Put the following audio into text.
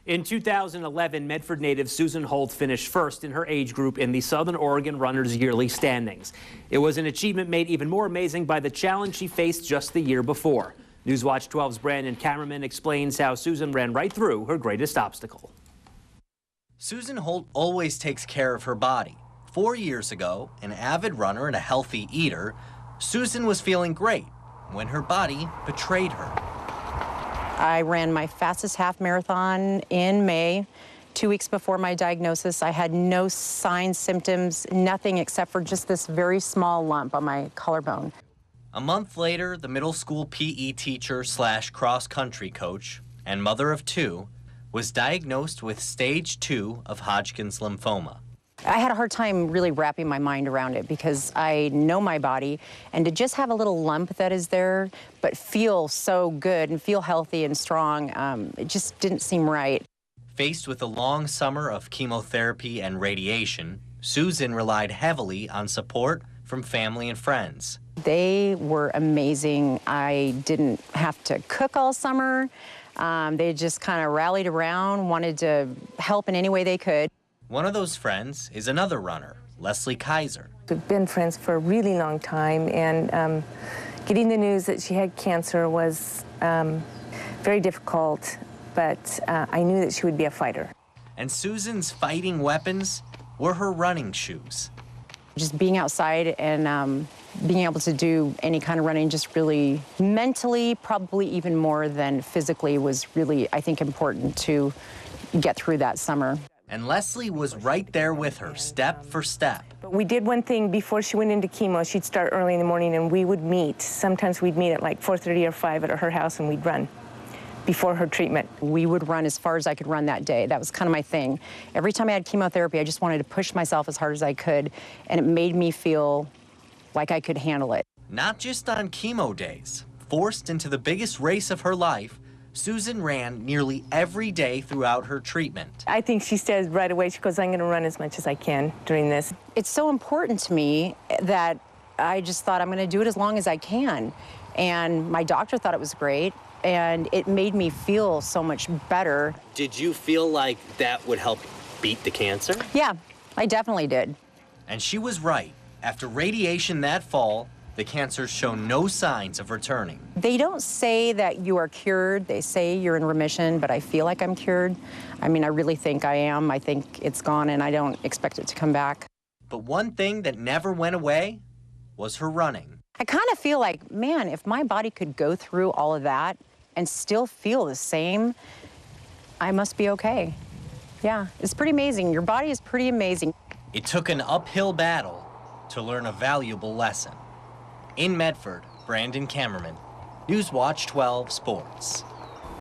In 2011, Medford native Susan Holt finished first in her age group in the Southern Oregon Runners' yearly standings. It was an achievement made even more amazing by the challenge she faced just the year before. NewsWatch 12's Brandon Kamerman explains how Susan ran right through her greatest obstacle. Susan Holt always takes care of her body. 4 years ago, an avid runner and a healthy eater, Susan was feeling great when her body betrayed her. I ran my fastest half marathon in May. 2 weeks before my diagnosis, I had no signs, symptoms, nothing except for just this very small lump on my collarbone. A month later, the middle school PE teacher / cross-country coach and mother of 2 was diagnosed with stage 2 of Hodgkin's lymphoma. I had a hard time really wrapping my mind around it because I know my body, and to just have a little lump that is there but feel so good and feel healthy and strong, it just didn't seem right. Faced with a long summer of chemotherapy and radiation, Susan relied heavily on support from family and friends. They were amazing. I didn't have to cook all summer. They just kind of rallied around, wanted to help in any way they could. One of those friends is another runner, Leslie Kaiser. We've been friends for a really long time, and getting the news that she had cancer was very difficult, but I knew that she would be a fighter. And Susan's fighting weapons were her running shoes. Just being outside and being able to do any kind of running, just really mentally, probably even more than physically, was really, I think, important to get through that summer. And Leslie was right there with her, step for step. But we did one thing before she went into chemo. She'd start early in the morning, and we would meet. Sometimes we'd meet at like 4:30 or 5 at her house, and we'd run before her treatment. We would run as far as I could run that day. That was kind of my thing. Every time I had chemotherapy, I just wanted to push myself as hard as I could, and it made me feel like I could handle it. Not just on chemo days. Forced into the biggest race of her life, Susan ran nearly every day throughout her treatment. I think she said right away, she goes, I'm going to run as much as I can during this. It's so important to me that I just thought I'm going to do it as long as I can. And my doctor thought it was great, and it made me feel so much better. Did you feel like that would help beat the cancer? Yeah, I definitely did. And she was right. After radiation that fall, the cancers show no signs of returning. They don't say that you are cured. They say you're in remission, but I feel like I'm cured. I mean, I really think I am. I think it's gone, and I don't expect it to come back. But one thing that never went away was her running. I kind of feel like, man, if my body could go through all of that and still feel the same, I must be okay. Yeah, it's pretty amazing. Your body is pretty amazing. It took an uphill battle to learn a valuable lesson. In Medford, Brandon Kamerman, NewsWatch 12 Sports.